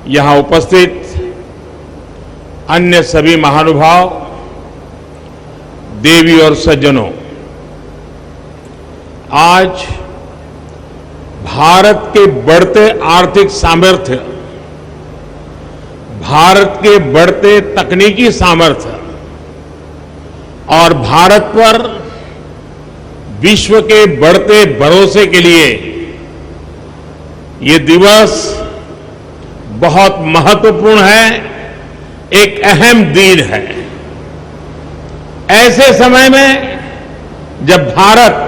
यहां उपस्थित अन्य सभी महानुभाव, देवी और सज्जनों, आज भारत के बढ़ते आर्थिक सामर्थ्य, भारत के बढ़ते तकनीकी सामर्थ्य और भारत पर विश्व के बढ़ते भरोसे के लिए ये दिवस बहुत महत्वपूर्ण है, एक अहम दिन है। ऐसे समय में जब भारत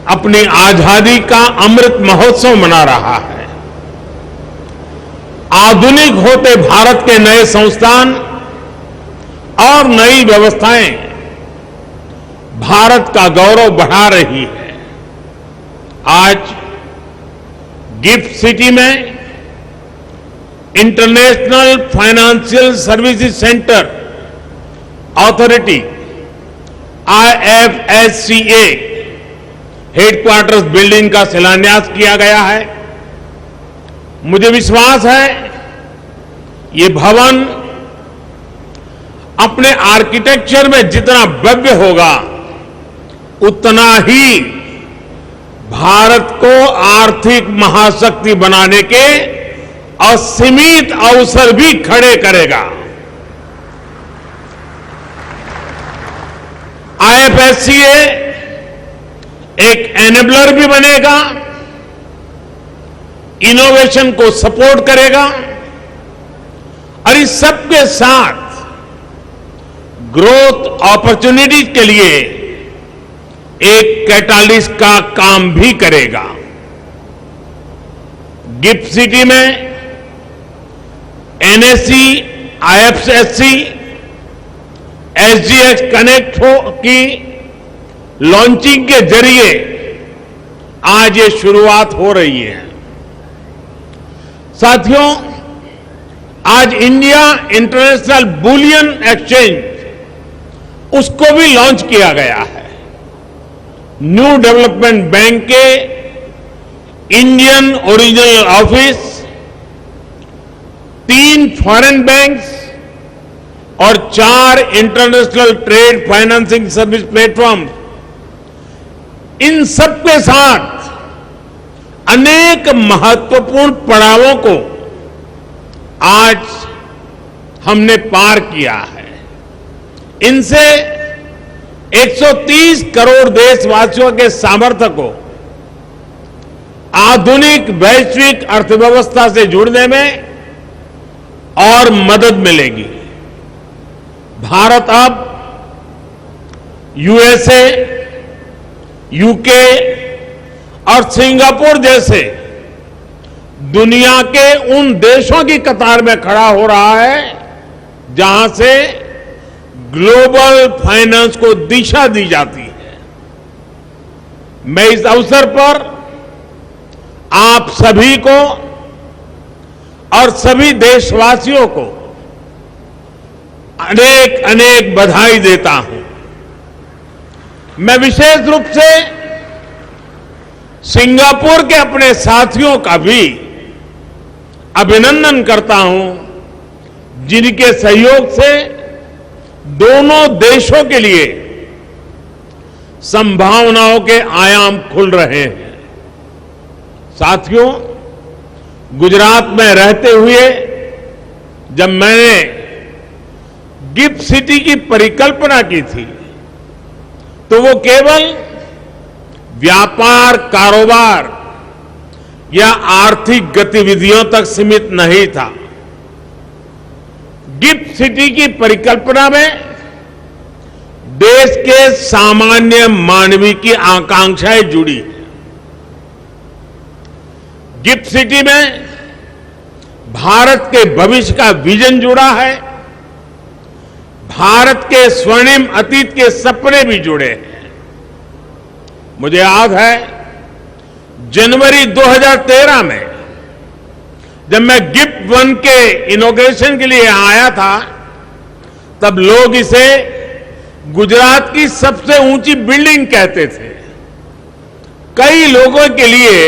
अपनी आजादी का अमृत महोत्सव मना रहा है, आधुनिक होते भारत के नए संस्थान और नई व्यवस्थाएं भारत का गौरव बढ़ा रही है। आज गिफ्ट सिटी में international financial services centre authority IFSCA headquarters building का शिलान्यास किया गया है। मुझे विश्वास है ये भवन अपने आर्किटेक्चर में जितना भव्य होगा, उतना ही भारत को आर्थिक महाशक्ति बनाने के असीमित अवसर भी खड़े करेगा। IFSCA एक एनेबलर भी बनेगा, इनोवेशन को सपोर्ट करेगा और इस सबके साथ ग्रोथ अपॉर्चुनिटीज के लिए एक कैटालिस्ट का काम भी करेगा। गिफ्ट सिटी में NSE, IFSC, SGX कनेक्ट की लॉन्चिंग के जरिए आज ये शुरुआत हो रही है। साथियों, आज इंडिया इंटरनेशनल बुलियन एक्सचेंज उसको भी लॉन्च किया गया है। न्यू डेवलपमेंट बैंक के Indian original office, 3 foreign banks और 4 international trade financing service platform, इन सब के साथ अनेक महत्वपूर्ण पड़ावों को आज हमने पार किया है। इनसे 130 करोड़ देशवासियों के सामर्थ्य को आधुनिक वैश्विक अर्थव्यवस्था से जुड़ने में और मदद मिलेगी। भारत अब USA, UK और सिंगापुर जैसे दुनिया के उन देशों की कतार में खड़ा हो रहा है जहां से ग्लोबल फाइनेंस को दिशा दी जाती है। मैं इस अवसर पर आप सभी को और सभी देशवासियों को अनेक अनेक बधाई देता हूं। मैं विशेष रूप से सिंगापुर के अपने साथियों का भी अभिनंदन करता हूं, जिनके सहयोग से दोनों देशों के लिए संभावनाओं के आयाम खुल रहे हैं। साथियों, गुजरात में रहते हुए जब मैंने गिफ्ट सिटी की परिकल्पना की थी, तो वो केवल व्यापार, कारोबार या आर्थिक गतिविधियों तक सीमित नहीं था। गिफ्ट सिटी की परिकल्पना में देश के सामान्य मानवी की आकांक्षाएं जुड़ी हैं। गिफ्ट सिटी में भारत के भविष्य का विजन जुड़ा है, भारत के स्वर्णिम अतीत के सपने भी जुड़े हैं। मुझे याद है जनवरी 2013 में जब मैं गिफ्ट वन के इनॉग्रेशन के लिए आया था, तब लोग इसे गुजरात की सबसे ऊंची बिल्डिंग कहते थे। कई लोगों के लिए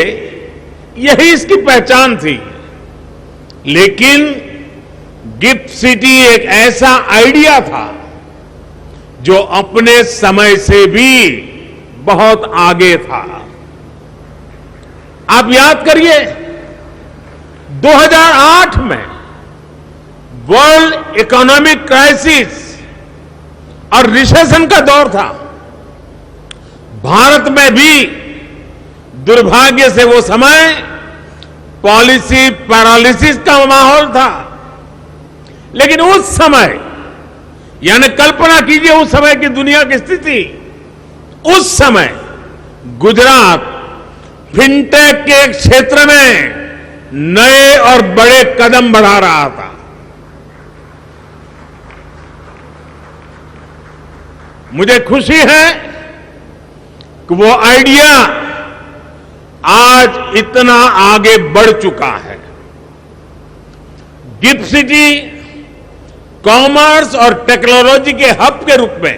यही इसकी पहचान थी। लेकिन गिफ्ट सिटी एक ऐसा आइडिया था जो अपने समय से भी बहुत आगे था। आप याद करिए 2008 में वर्ल्ड इकोनॉमिक क्राइसिस और रिसेशन का दौर था। भारत में भी दुर्भाग्य से वो समय पॉलिसी पैरालिसिस का माहौल था। लेकिन उस समय, यानी कल्पना कीजिए उस समय की दुनिया की स्थिति, उस समय गुजरात फिनटेक के क्षेत्र में नए और बड़े कदम बढ़ा रहा था। मुझे खुशी है कि वो आइडिया आज इतना आगे बढ़ चुका है। गिफ्ट सिटी कॉमर्स और टेक्नोलॉजी के हब के रूप में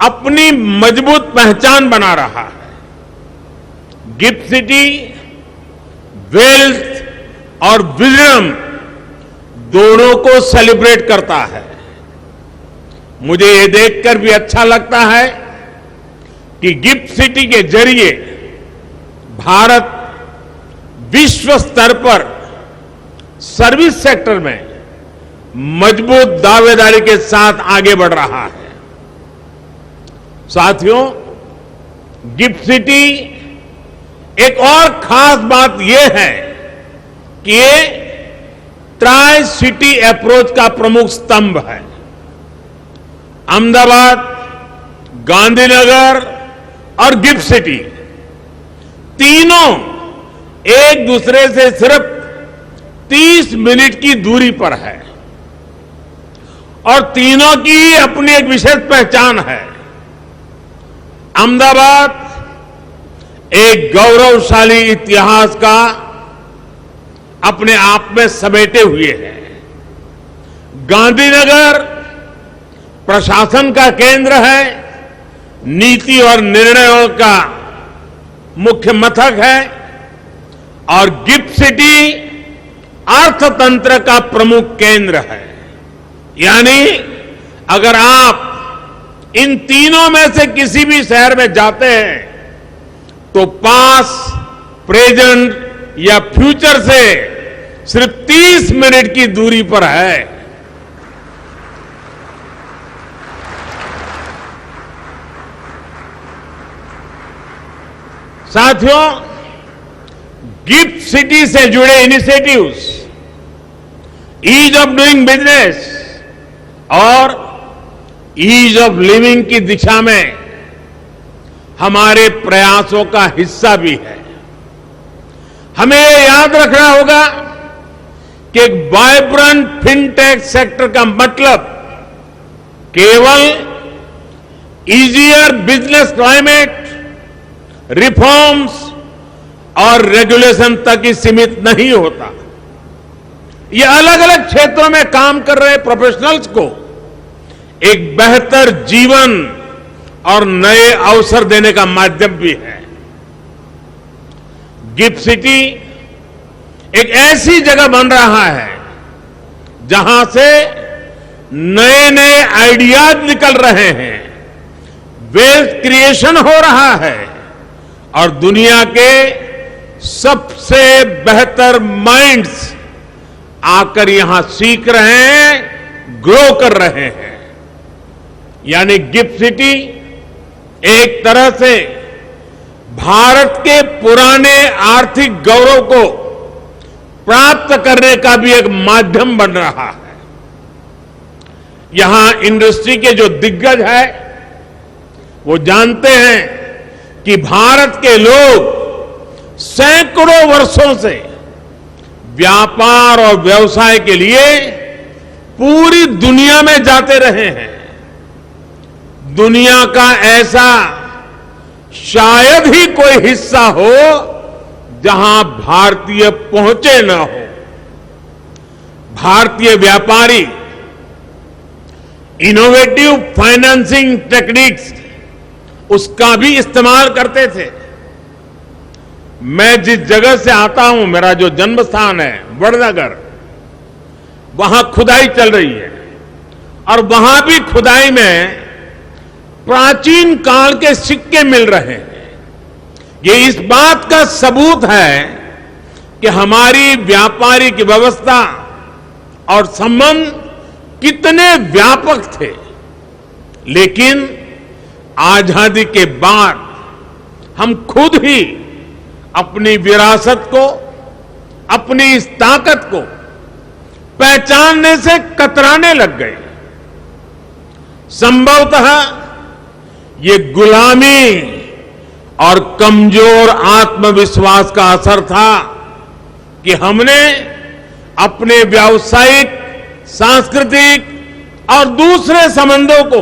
अपनी मजबूत पहचान बना रहा है। गिफ्ट सिटी वेल्थ और विजडम दोनों को सेलिब्रेट करता है। मुझे ये देखकर भी अच्छा लगता है कि गिफ्ट सिटी के जरिए भारत विश्व स्तर पर सर्विस सेक्टर में मजबूत दावेदारी के साथ आगे बढ़ रहा है। साथियों, गिफ्ट सिटी एक और खास बात यह है कि ये ट्राई सिटी अप्रोच का प्रमुख स्तंभ है। अहमदाबाद, गांधीनगर और गिफ्ट सिटी तीनों एक दूसरे से सिर्फ 30 मिनट की दूरी पर है और तीनों की अपनी एक विशेष पहचान है। अहमदाबाद एक गौरवशाली इतिहास का अपने आप में समेटे हुए है। गांधीनगर प्रशासन का केंद्र है, नीति और निर्णयों का मुख्य मथक है और गिफ्ट सिटी अर्थतंत्र का प्रमुख केंद्र है। यानी अगर आप इन तीनों में से किसी भी शहर में जाते हैं तो पास, प्रेजेंट या फ्यूचर से सिर्फ 30 मिनट की दूरी पर है। साथियों, गिफ्ट सिटी से जुड़े initiatives ease of doing business और ईज ऑफ लिविंग की दिशा में हमारे प्रयासों का हिस्सा भी है। हमें याद रखना होगा कि एक वाइब्रेंट फिनटेक सेक्टर का मतलब केवल इजियर बिजनेस क्लाइमेट, रिफॉर्म्स और रेगुलेशन तक ही सीमित नहीं होता। ये अलग अलग क्षेत्रों में काम कर रहे प्रोफेशनल्स को एक बेहतर जीवन और नए अवसर देने का माध्यम भी है। गिफ्ट सिटी एक ऐसी जगह बन रहा है जहां से नए नए आइडियाज निकल रहे हैं, वेल्थ क्रिएशन हो रहा है और दुनिया के सबसे बेहतर माइंड्स आकर यहां सीख रहे हैं, ग्रो कर रहे हैं। यानी गिफ्ट सिटी एक तरह से भारत के पुराने आर्थिक गौरव को प्राप्त करने का भी एक माध्यम बन रहा है। यहां इंडस्ट्री के जो दिग्गज है वो जानते हैं कि भारत के लोग सैकड़ों वर्षों से व्यापार और व्यवसाय के लिए पूरी दुनिया में जाते रहे हैं। दुनिया का ऐसा शायद ही कोई हिस्सा हो जहां भारतीय पहुंचे न हो। भारतीय व्यापारी इनोवेटिव फाइनेंसिंग टेक्निक्स उसका भी इस्तेमाल करते थे। मैं जिस जगह से आता हूं, मेरा जो जन्म स्थान है वडनगर, वहां खुदाई चल रही है और वहां भी खुदाई में प्राचीन काल के सिक्के मिल रहे हैं। ये इस बात का सबूत है कि हमारी व्यापारिक व्यवस्था और संबंध कितने व्यापक थे। लेकिन आजादी के बाद हम खुद ही अपनी विरासत को, अपनी इस ताकत को पहचानने से कतराने लग गए। संभवतः ये गुलामी और कमजोर आत्मविश्वास का असर था कि हमने अपने व्यावसायिक, सांस्कृतिक और दूसरे संबंधों को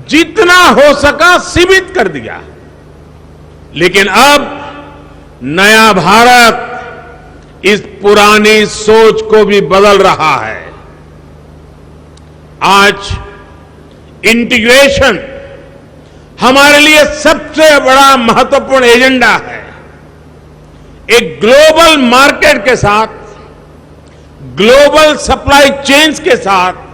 जितना हो सका सीमित कर दिया। लेकिन अब नया भारत इस पुरानी सोच को भी बदल रहा है। आज इंटीग्रेशन हमारे लिए सबसे बड़ा महत्वपूर्ण एजेंडा है। एक ग्लोबल मार्केट के साथ, ग्लोबल सप्लाई चेन्स के साथ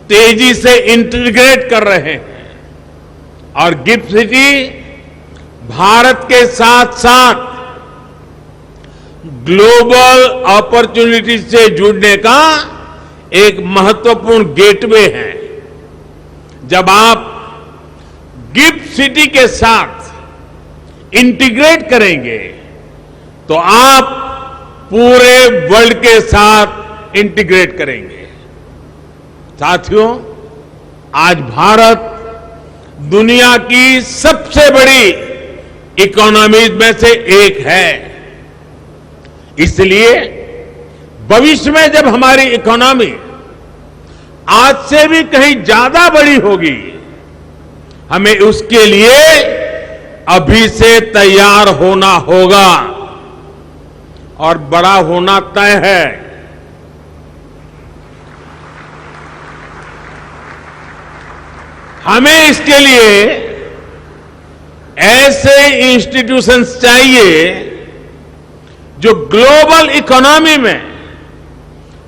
तेजी से इंटीग्रेट कर रहे हैं और गिफ्ट सिटी भारत के साथ साथ ग्लोबल अपॉर्चुनिटी से जुड़ने का एक महत्वपूर्ण गेटवे है। जब आप गिफ्ट सिटी के साथ इंटीग्रेट करेंगे तो आप पूरे वर्ल्ड के साथ इंटीग्रेट करेंगे। साथियों, आज भारत दुनिया की सबसे बड़ी इकोनॉमीज में से एक है। इसलिए भविष्य में जब हमारी इकोनॉमी आज से भी कहीं ज्यादा बड़ी होगी, हमें उसके लिए अभी से तैयार होना होगा और बड़ा होना तय है। हमें इसके लिए ऐसे इंस्टीट्यूशंस चाहिए जो ग्लोबल इकोनॉमी में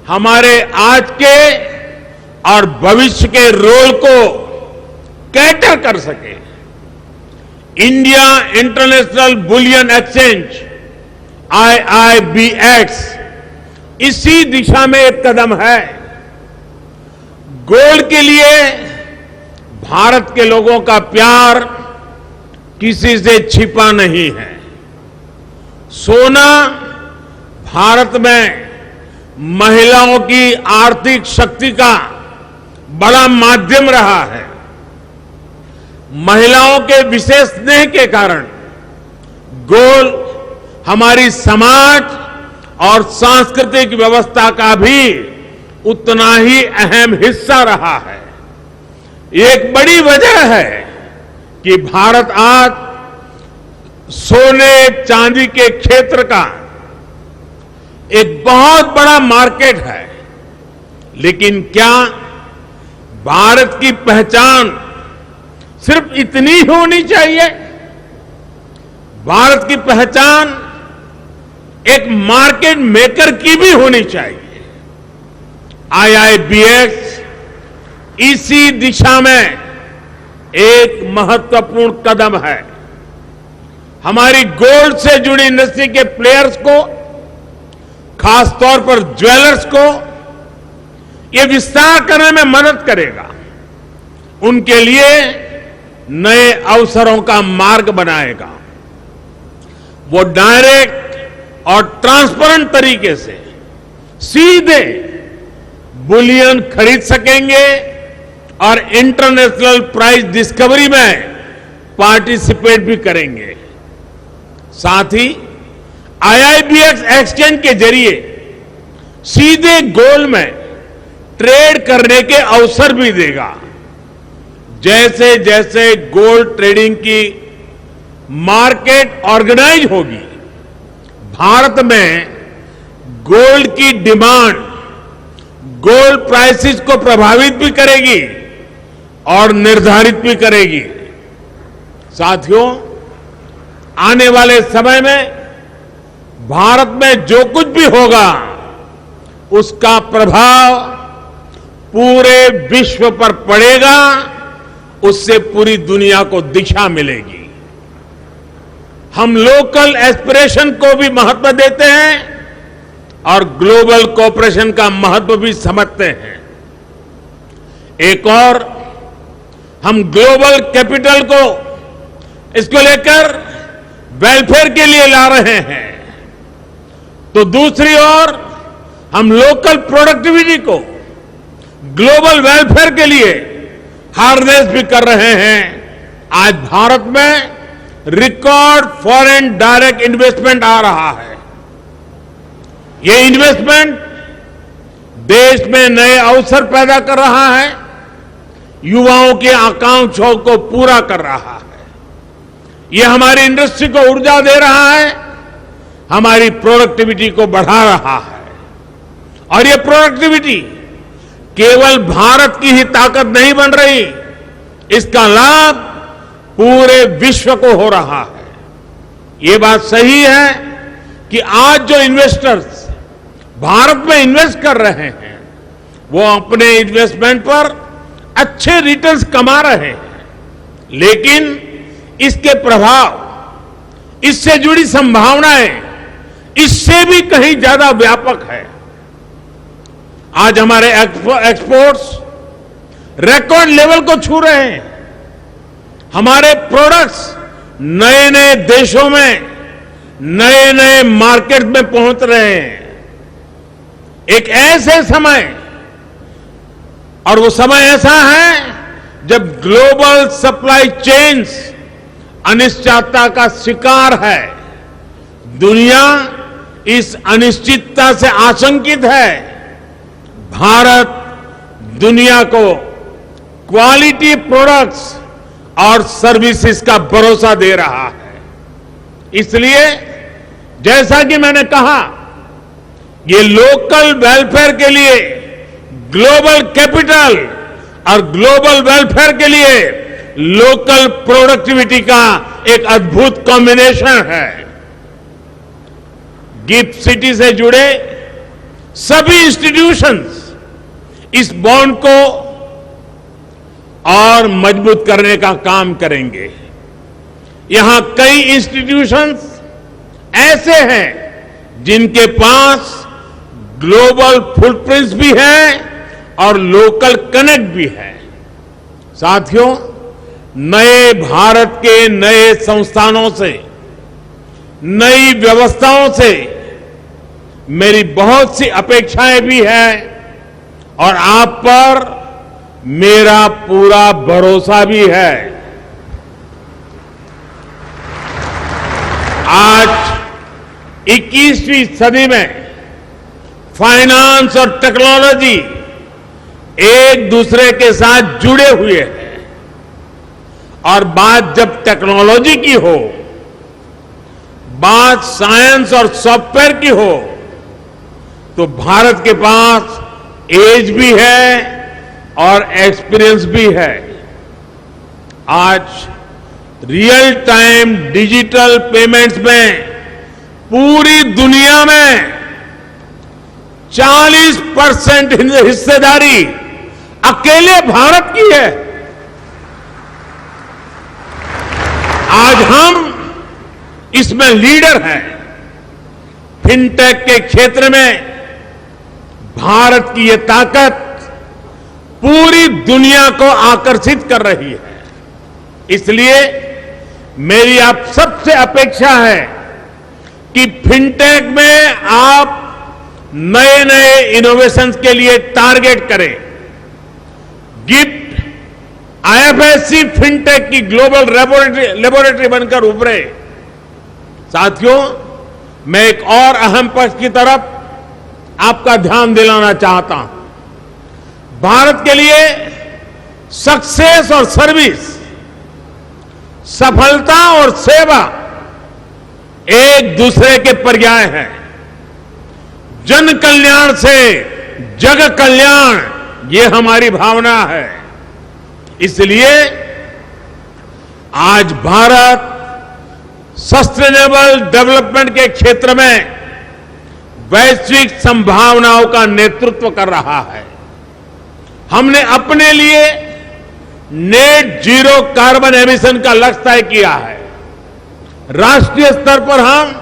हमारे आज के और भविष्य के रोल को कैटर कर सके। India international bullion exchange IIBX इसी दिशा में एक कदम है। गोल्ड के लिए भारत के लोगों का प्यार किसी से छिपा नहीं है। सोना भारत में महिलाओं की आर्थिक शक्ति का बड़ा माध्यम रहा है। महिलाओं के विशेष स्नेह के कारण गोल्ड हमारी समाज और सांस्कृतिक व्यवस्था का भी उतना ही अहम हिस्सा रहा है। एक बड़ी वजह है कि भारत आज सोने चांदी के क्षेत्र का एक बहुत बड़ा मार्केट है। लेकिन क्या भारत की पहचान सिर्फ इतनी ही होनी चाहिए? भारत की पहचान एक मार्केट मेकर की भी होनी चाहिए। IIBX इसी दिशा में एक महत्वपूर्ण कदम है। हमारी गोल्ड से जुड़ी इंडस्ट्री के प्लेयर्स को, खासतौर पर ज्वेलर्स को, ये विस्तार करने में मदद करेगा। उनके लिए नए अवसरों का मार्ग बनाएगा। वो डायरेक्ट और ट्रांसपेरेंट तरीके से सीधे बुलियन खरीद सकेंगे और इंटरनेशनल प्राइस डिस्कवरी में पार्टिसिपेट भी करेंगे। साथ ही IIBX एक्सचेंज के जरिए सीधे गोल्ड में ट्रेड करने के अवसर भी देगा। जैसे जैसे गोल्ड ट्रेडिंग की मार्केट ऑर्गेनाइज होगी, भारत में गोल्ड की डिमांड गोल्ड प्राइसेस को प्रभावित भी करेगी और निर्धारित भी करेगी। साथियों, आने वाले समय में भारत में जो कुछ भी होगा उसका प्रभाव पूरे विश्व पर पड़ेगा, उससे पूरी दुनिया को दिशा मिलेगी। हम लोकल एस्पिरेशन को भी महत्व देते हैं और ग्लोबल कोऑपरेशन का महत्व भी समझते हैं। एक और हम ग्लोबल कैपिटल को इसको लेकर वेलफेयर के लिए ला रहे हैं, तो दूसरी ओर हम लोकल प्रोडक्टिविटी को ग्लोबल वेलफेयर के लिए हार्नेस भी कर रहे हैं। आज भारत में रिकॉर्ड फॉरेन डायरेक्ट इन्वेस्टमेंट आ रहा है। ये इन्वेस्टमेंट देश में नए अवसर पैदा कर रहा है, युवाओं की आकांक्षाओं को पूरा कर रहा है। ये हमारी इंडस्ट्री को ऊर्जा दे रहा है, हमारी प्रोडक्टिविटी को बढ़ा रहा है। और ये प्रोडक्टिविटी केवल भारत की ही ताकत नहीं बन रही, इसका लाभ पूरे विश्व को हो रहा है। ये बात सही है कि आज जो इन्वेस्टर्स भारत में इन्वेस्ट कर रहे हैं वो अपने इन्वेस्टमेंट पर अच्छे रिटर्न्स कमा रहे हैं, लेकिन इसके प्रभाव, इससे जुड़ी संभावनाएं इससे भी कहीं ज्यादा व्यापक है। आज हमारे एक्सपोर्ट्स रिकॉर्ड लेवल को छू रहे हैं। हमारे प्रोडक्ट्स नए नए देशों में, नए नए मार्केट में पहुंच रहे हैं। एक ऐसे समय, और वो समय ऐसा है जब ग्लोबल सप्लाई चेन्स अनिश्चितता का शिकार है। दुनिया इस अनिश्चितता से आशंकित है। भारत दुनिया को क्वालिटी प्रोडक्ट्स और सर्विसेज का भरोसा दे रहा है। इसलिए जैसा कि मैंने कहा, ये लोकल वेलफेयर के लिए ग्लोबल कैपिटल और ग्लोबल वेलफेयर के लिए लोकल प्रोडक्टिविटी का एक अद्भुत कॉम्बिनेशन है। गिफ्ट सिटी से जुड़े सभी इंस्टीट्यूशंस इस बॉन्ड को और मजबूत करने का काम करेंगे। यहां कई इंस्टीट्यूशंस ऐसे हैं जिनके पास ग्लोबल फुटप्रिंट्स भी है और लोकल कनेक्ट भी है। साथियों, नए भारत के नए संस्थानों से, नई व्यवस्थाओं से मेरी बहुत सी अपेक्षाएं भी हैं और आप पर मेरा पूरा भरोसा भी है। आज 21वीं सदी में फाइनेंस और टेक्नोलॉजी एक दूसरे के साथ जुड़े हुए हैं और बात जब टेक्नोलॉजी की हो, बात साइंस और सॉफ्टवेयर की हो, तो भारत के पास एज भी है और एक्सपीरियंस भी है। आज रियल टाइम डिजिटल पेमेंट्स में पूरी दुनिया में 40% हिस्सेदारी अकेले भारत की है। आज हम इसमें लीडर हैं। फिनटेक के क्षेत्र में भारत की ये ताकत पूरी दुनिया को आकर्षित कर रही है। इसलिए मेरी आप सबसे अपेक्षा है कि फिनटेक में आप नए नए इनोवेशंस के लिए टारगेट करें। गिफ्ट आईएफएससी फिनटेक की ग्लोबल लेबोरेटरी बनकर उभरे। साथियों, मैं एक और अहम पक्ष की तरफ आपका ध्यान दिलाना चाहता हूं। भारत के लिए सक्सेस और सर्विस, सफलता और सेवा एक दूसरे के पर्याय हैं। जन कल्याण से जग कल्याण, ये हमारी भावना है। इसलिए आज भारत सस्टेनेबल डेवलपमेंट के क्षेत्र में वैश्विक संभावनाओं का नेतृत्व कर रहा है। हमने अपने लिए नेट जीरो कार्बन एमिशन का लक्ष्य तय किया है। राष्ट्रीय स्तर पर हम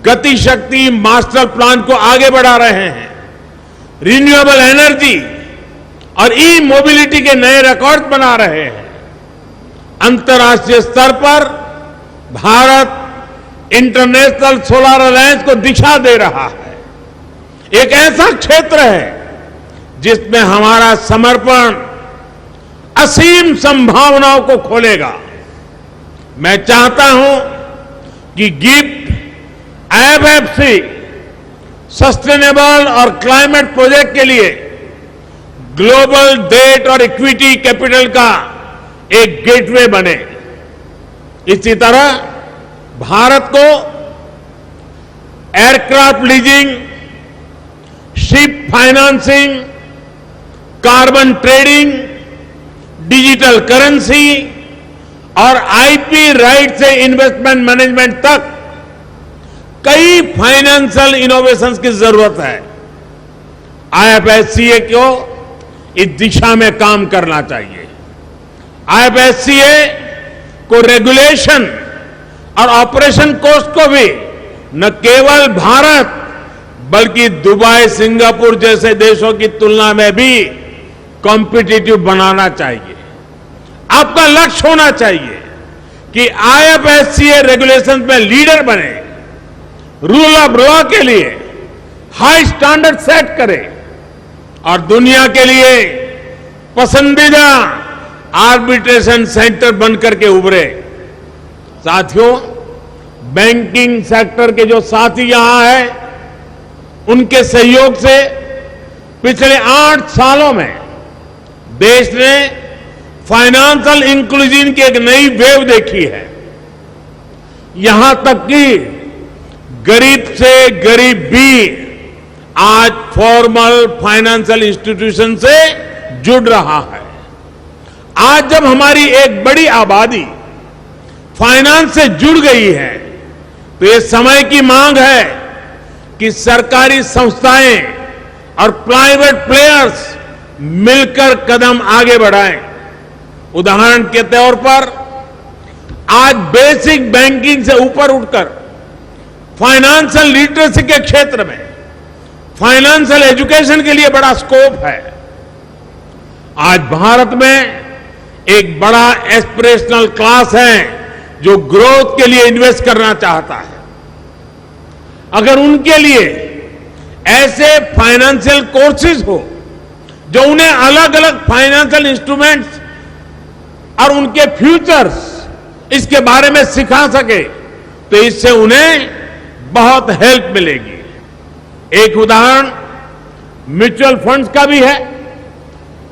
गति शक्ति मास्टर प्लान को आगे बढ़ा रहे हैं। रिन्यूएबल एनर्जी और ई मोबिलिटी के नए रिकॉर्ड बना रहे हैं। अंतर्राष्ट्रीय स्तर पर भारत इंटरनेशनल सोलर अलायंस को दिशा दे रहा है। एक ऐसा क्षेत्र है जिसमें हमारा समर्पण असीम संभावनाओं को खोलेगा। मैं चाहता हूं कि गिफ्ट आईएफएफसी सस्टेनेबल और क्लाइमेट प्रोजेक्ट के लिए ग्लोबल डेट और इक्विटी कैपिटल का एक गेटवे बने। इसी तरह भारत को aircraft leasing, ship financing, carbon trading, digital currency और आईपी राइट से इन्वेस्टमेंट मैनेजमेंट तक कई फाइनेंशियल इनोवेशंस की जरूरत है। आईएफएससीए को इस दिशा में काम करना चाहिए। आईएफएससीए को रेगुलेशन और ऑपरेशन कॉस्ट को भी न केवल भारत बल्कि दुबई, सिंगापुर जैसे देशों की तुलना में भी कॉम्पिटिटिव बनाना चाहिए। आपका लक्ष्य होना चाहिए कि आईएफएससीए रेगुलेशन में लीडर बने, रूल ऑफ लॉ के लिए हाई स्टैंडर्ड सेट करे और दुनिया के लिए पसंदीदा आर्बिट्रेशन सेंटर बनकर के उभरे। साथियों, बैंकिंग सेक्टर के जो साथी यहां हैं, उनके सहयोग से पिछले 8 सालों में देश ने फाइनेंशियल इंक्लूजन की एक नई वेव देखी है। यहां तक कि गरीब से गरीब भी आज फॉर्मल फाइनेंशियल इंस्टीट्यूशन से जुड़ रहा है। आज जब हमारी एक बड़ी आबादी फाइनेंस से जुड़ गई है तो ये समय की मांग है कि सरकारी संस्थाएं और प्राइवेट प्लेयर्स मिलकर कदम आगे बढ़ाएं। उदाहरण के तौर पर आज बेसिक बैंकिंग से ऊपर उठकर फाइनेंशियल लिटरेसी के क्षेत्र में फाइनेंशियल एजुकेशन के लिए बड़ा स्कोप है। आज भारत में एक बड़ा एस्पिरेशनल क्लास है जो ग्रोथ के लिए इन्वेस्ट करना चाहता है। अगर उनके लिए ऐसे फाइनेंशियल कोर्सेज हो जो उन्हें अलग अलग फाइनेंशियल इंस्ट्रूमेंट्स और उनके फ्यूचर्स इसके बारे में सिखा सके तो इससे उन्हें बहुत हेल्प मिलेगी। एक उदाहरण म्यूचुअल फंड्स का भी है।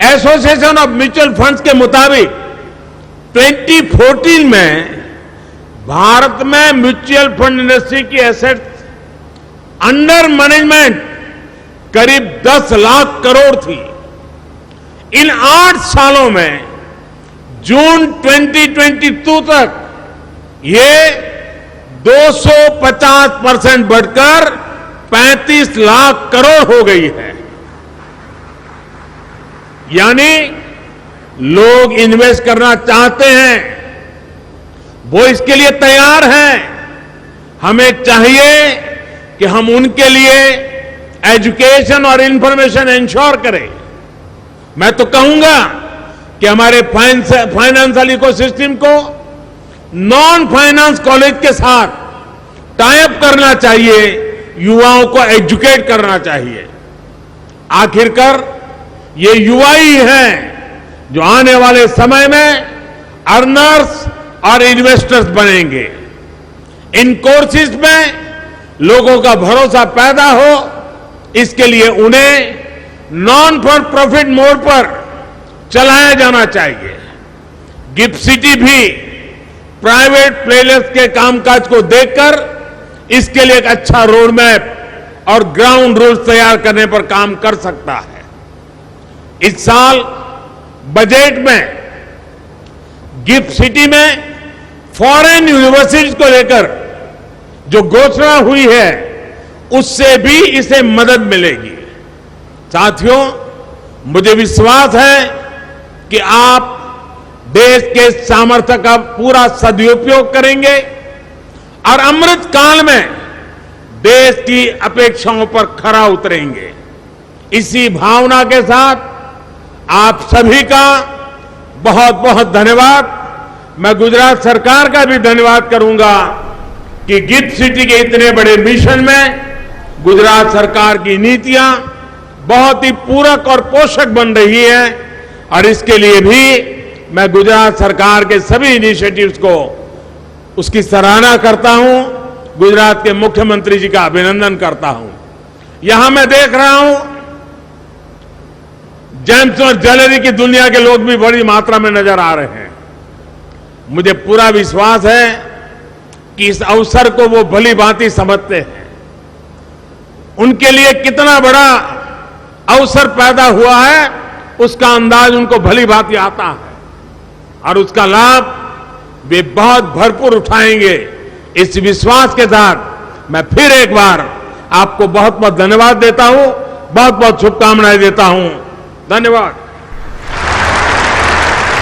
एसोसिएशन ऑफ म्यूचुअल फंड्स के मुताबिक 2014 में भारत में म्यूचुअल फंड इंडस्ट्री की एसेट्स अंडर मैनेजमेंट करीब 10 लाख करोड़ थी। इन 8 सालों में जून 2022 तक ये 250% बढ़कर 35 लाख करोड़ हो गई है। यानी लोग इन्वेस्ट करना चाहते हैं, वो इसके लिए तैयार हैं। हमें चाहिए कि हम उनके लिए एजुकेशन और इंफॉर्मेशन इंश्योर करें। मैं तो कहूंगा कि हमारे फाइनेंशियल इकोसिस्टम को नॉन फाइनेंस कॉलेज के साथ टाई अप करना चाहिए, युवाओं को एजुकेट करना चाहिए। आखिरकार ये युवा ही हैं जो आने वाले समय में अर्नर्स और इन्वेस्टर्स बनेंगे। इन कोर्सेज में लोगों का भरोसा पैदा हो, इसके लिए उन्हें नॉन फॉर प्रॉफिट मोड पर चलाया जाना चाहिए। गिफ्ट सिटी भी प्राइवेट प्लेयर्स के कामकाज को देखकर इसके लिए एक अच्छा रोड मैप और ग्राउंड रूल्स तैयार करने पर काम कर सकता है। इस साल बजट में गिफ्ट सिटी में फॉरेन यूनिवर्सिटीज को लेकर जो घोषणा हुई है उससे भी इसे मदद मिलेगी। साथियों, मुझे विश्वास है कि आप देश के सामर्थ्य का पूरा सदुपयोग करेंगे और अमृत काल में देश की अपेक्षाओं पर खरा उतरेंगे। इसी भावना के साथ आप सभी का बहुत बहुत धन्यवाद। मैं गुजरात सरकार का भी धन्यवाद करूंगा कि गिफ्ट सिटी के इतने बड़े मिशन में गुजरात सरकार की नीतियां बहुत ही पूरक और पोषक बन रही है और इसके लिए भी मैं गुजरात सरकार के सभी इनिशिएटिव्स को उसकी सराहना करता हूं। गुजरात के मुख्यमंत्री जी का अभिनंदन करता हूं। यहां मैं देख रहा हूं जेम्स और ज्वेलरी की दुनिया के लोग भी बड़ी मात्रा में नजर आ रहे हैं। मुझे पूरा विश्वास है कि इस अवसर को वो भली भांति समझते हैं। उनके लिए कितना बड़ा अवसर पैदा हुआ है उसका अंदाज उनको भली भांति आता है और उसका लाभ वे बहुत भरपूर उठाएंगे। इस विश्वास के साथ मैं फिर एक बार आपको बहुत बहुत धन्यवाद देता हूं, बहुत बहुत शुभकामनाएं देता हूं। धन्यवाद।